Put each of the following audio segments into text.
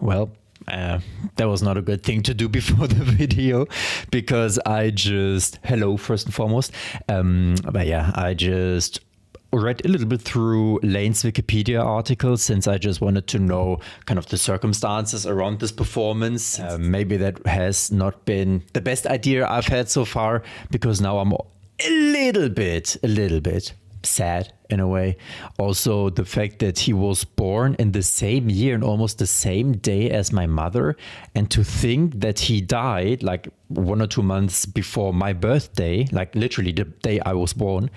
Well, that was not a good thing to do before the video, because hello, first and foremost. But yeah, I just read a little bit through Lane's Wikipedia article, since I just wanted to know kind of the circumstances around this performance. Maybe that has not been the best idea I've had so far, because now I'm a little bit sad in a way. Also, the fact that he was born in the same year and almost the same day as my mother, and to think that he died like 1 or 2 months before my birthday, like literally the day I was born,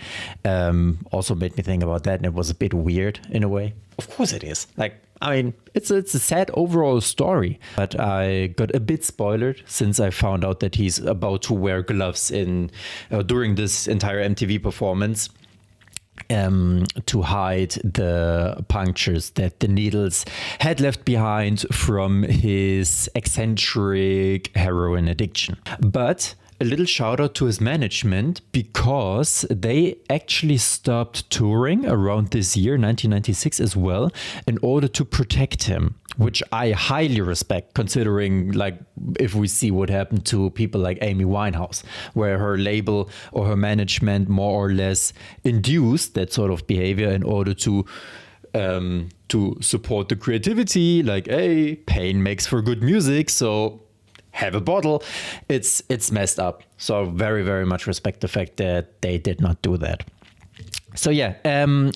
also made me think about that, and it was a bit weird in a way. Of course it is. Like, I mean, it's a sad overall story, but I got a bit spoiled since I found out that he's about to wear gloves during this entire MTV performance, to hide the punctures that the needles had left behind from his eccentric heroin addiction. But a little shout out to his management, because they actually stopped touring around this year, 1996 as well, in order to protect him, which I highly respect, considering like if we see what happened to people like Amy Winehouse, where her label or her management more or less induced that sort of behavior in order to support the creativity, like, hey, pain makes for good music, so have a bottle. It's messed up. So very, very much respect the fact that they did not do that. So yeah,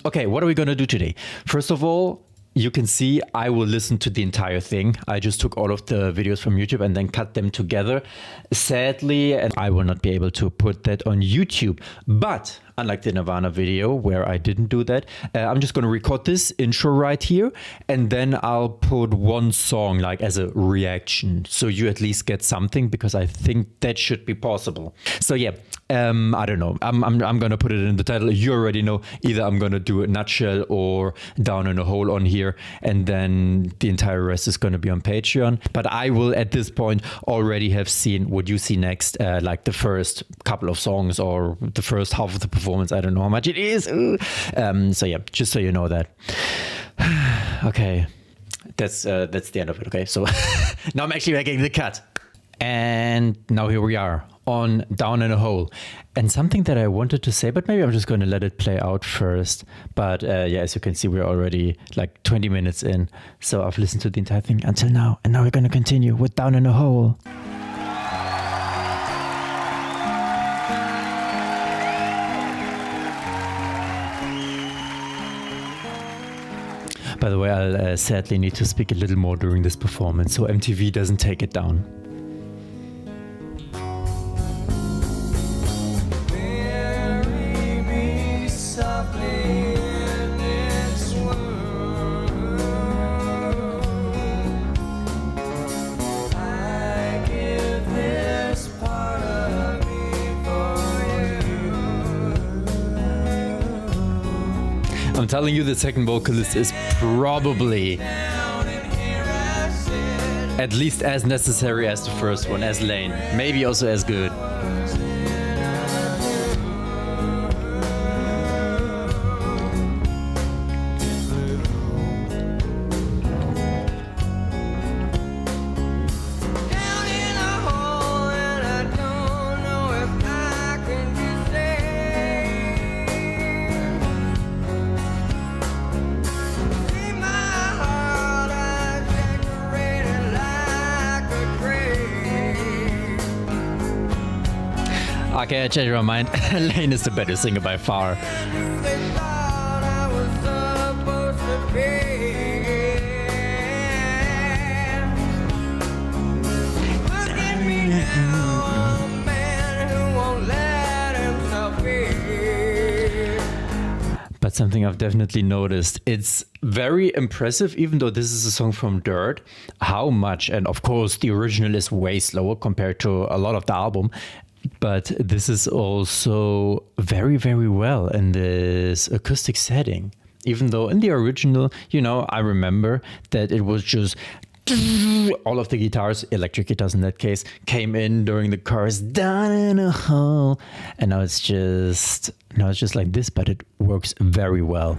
okay, what are we gonna do today? First of all, you can see I will listen to the entire thing. I just took all of the videos from YouTube and then cut them together. Sadly, and I will not be able to put that on YouTube. But unlike the Nirvana video where I didn't do that, I'm just going to record this intro right here, and then I'll put one song like as a reaction, so you at least get something, because I think that should be possible. So yeah, I don't know. I'm gonna put it in the title. You already know. Either I'm gonna do a nutshell or down in a hole on here, and then the entire rest is gonna be on Patreon. But I will at this point already have seen what you see next, like the first couple of songs or the first half of the performance. I don't know how much it is. So yeah, just so you know that. Okay, that's the end of it. Okay, so now I'm actually making the cut. And now here we are on Down in a Hole. And something that I wanted to say, but maybe I'm just going to let it play out first. But yeah, as you can see, we're already like 20 minutes in. So I've listened to the entire thing until now. And now we're going to continue with Down in a Hole. By the way, I'll sadly need to speak a little more during this performance, so MTV doesn't take it down. I'm telling you, the second vocalist is probably at least as necessary as the first one, as Lane. Maybe also as good. Okay, I changed my mind. Lane is the better singer by far. But something I've definitely noticed, it's very impressive, even though this is a song from Dirt, how much, and of course the original is way slower compared to a lot of the album, but this is also very, very well in this acoustic setting. Even though in the original, you know, I remember that it was just all of the guitars, electric guitars in that case, came in during the chorus, down in a hole, and now it's just like this, but it works very well.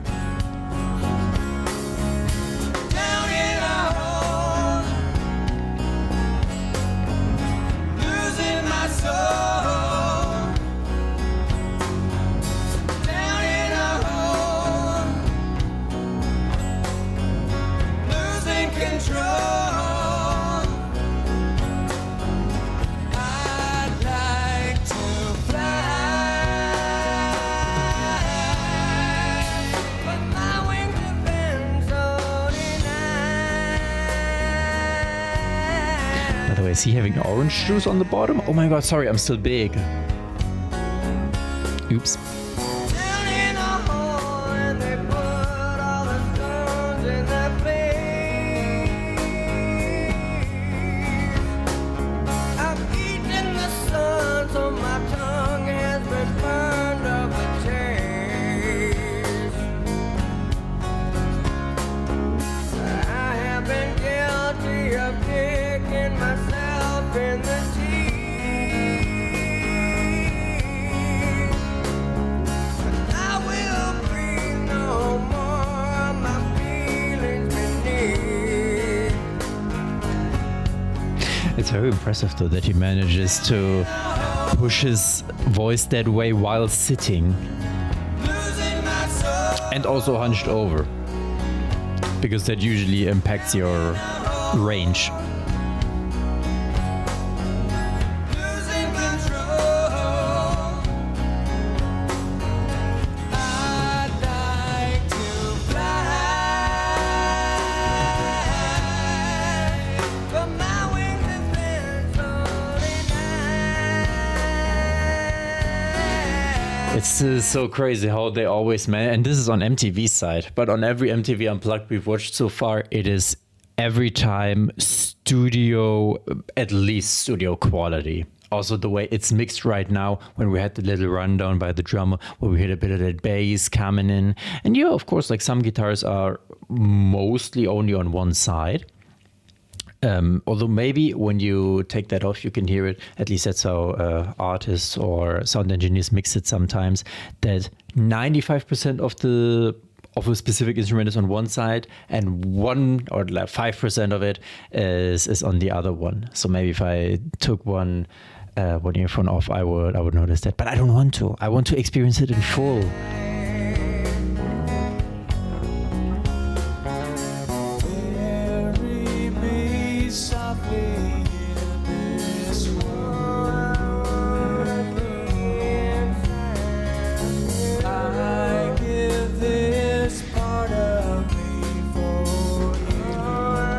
By the way, is he having orange juice on the bottom? Oh my god, sorry, I'm still big. Oops. It's very impressive though that he manages to push his voice that way while sitting and also hunched over, because that usually impacts your range. It's so crazy how they always and this is on MTV side, but on every MTV Unplugged we've watched so far, it is every time studio, at least studio quality. Also the way it's mixed right now, when we had the little rundown by the drummer where we hit a bit of that bass coming in. And yeah, of course, like some guitars are mostly only on one side. Although maybe when you take that off, you can hear it. At least that's how artists or sound engineers mix it sometimes. That 95% of a specific instrument is on one side, and 1 or like 5% of it is on the other one. So maybe if I took one earphone off, I would notice that. But I don't want to. I want to experience it in full.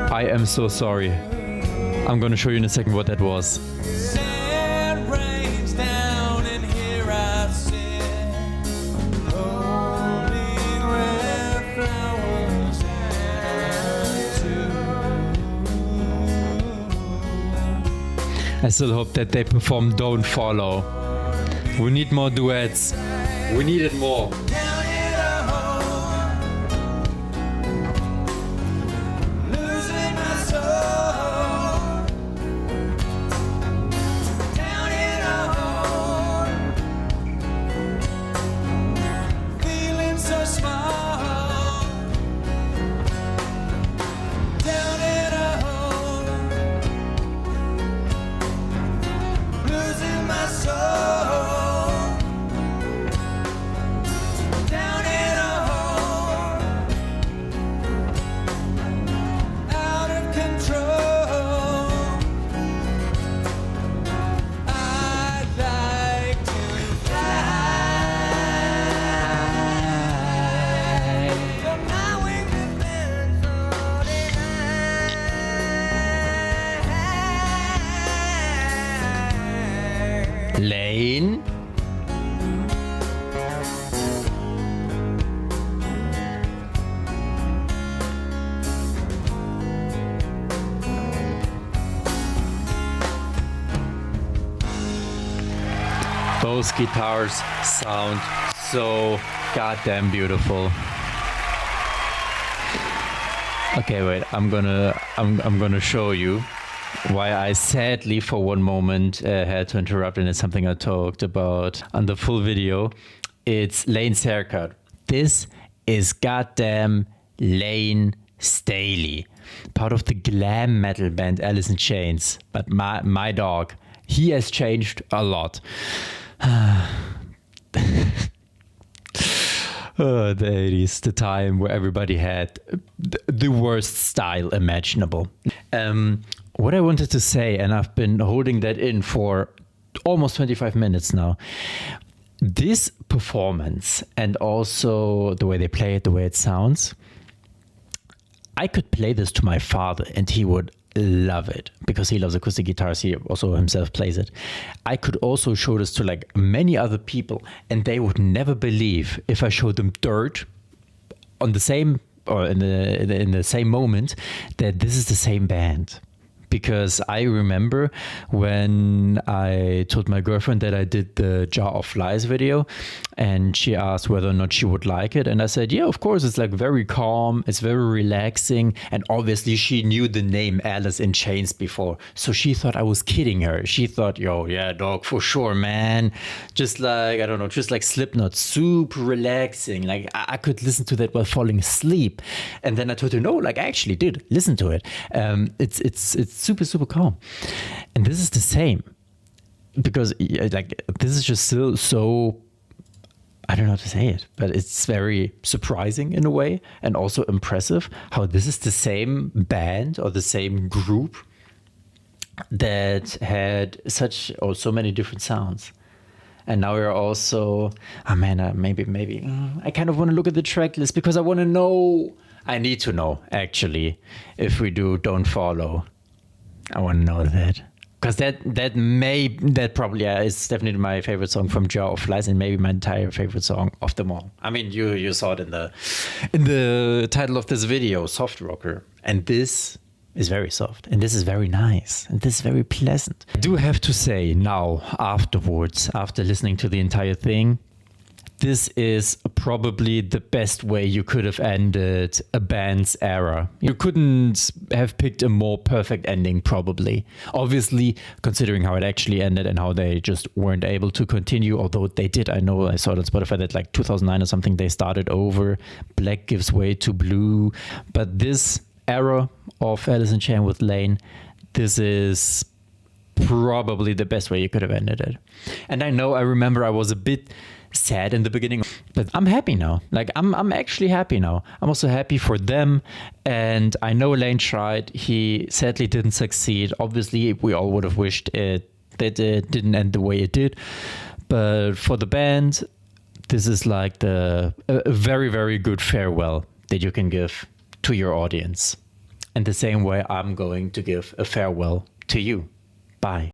I am so sorry. I'm gonna show you in a second what that was. I still hope that they perform Don't Follow. We need more duets. We need it more. Lane. Those guitars sound so goddamn beautiful. Okay, wait, I'm gonna show you why I sadly for one moment had to interrupt, and it's something I talked about on the full video. It's Lane's haircut. This is goddamn Lane Staley, part of the glam metal band Alice in Chains. But my dog, he has changed a lot. The 80s, the time where everybody had the worst style imaginable. What I wanted to say, and I've been holding that in for almost 25 minutes now. This performance and also the way they play it, the way it sounds, I could play this to my father and he would love it because he loves acoustic guitars. He also himself plays it. I could also show this to like many other people and they would never believe if I showed them Dirt on the same or in the same moment that this is the same band. Because I remember when I told my girlfriend that I did the Jar of Flies video and she asked whether or not she would like it. And I said, yeah, of course, it's like very calm. It's very relaxing. And obviously she knew the name Alice in Chains before. So she thought I was kidding her. She thought, yo, yeah, dog, for sure, man. Just like, I don't know, just like Slipknot, super relaxing. Like I could listen to that while falling asleep. And then I told her, no, like I actually did listen to it. It's super, super calm. And this is the same because like this is just still so, I don't know how to say it, but it's very surprising in a way and also impressive how this is the same band or the same group that had such or so many different sounds. And now we're also, oh man, maybe I kind of want to look at the track list because I want to know, I need to know actually if we do Don't Follow. I want to know that because that probably is definitely my favorite song from Jar of Flies and maybe my entire favorite song of them all. I mean, you saw it in the title of this video, Soft Rocker, and this is very soft and this is very nice and this is very pleasant. I do have to say now afterwards, after listening to the entire thing, this is probably the best way you could have ended a band's era. You couldn't have picked a more perfect ending, probably. Obviously, considering how it actually ended and how they just weren't able to continue, although they did. I know I saw it on Spotify that like 2009 or something, they started over. Black gives way to blue. But this era of Alice in Chains with Lane, this is probably the best way you could have ended it. And I remember I was a bit sad in the beginning, but I'm happy now. Like I'm actually happy now. I'm also happy for them. And I know Lane tried. He sadly didn't succeed. Obviously, we all would have wished that it didn't end the way it did. But for the band, this is like a very, very good farewell that you can give to your audience. And the same way I'm going to give a farewell to you. Bye.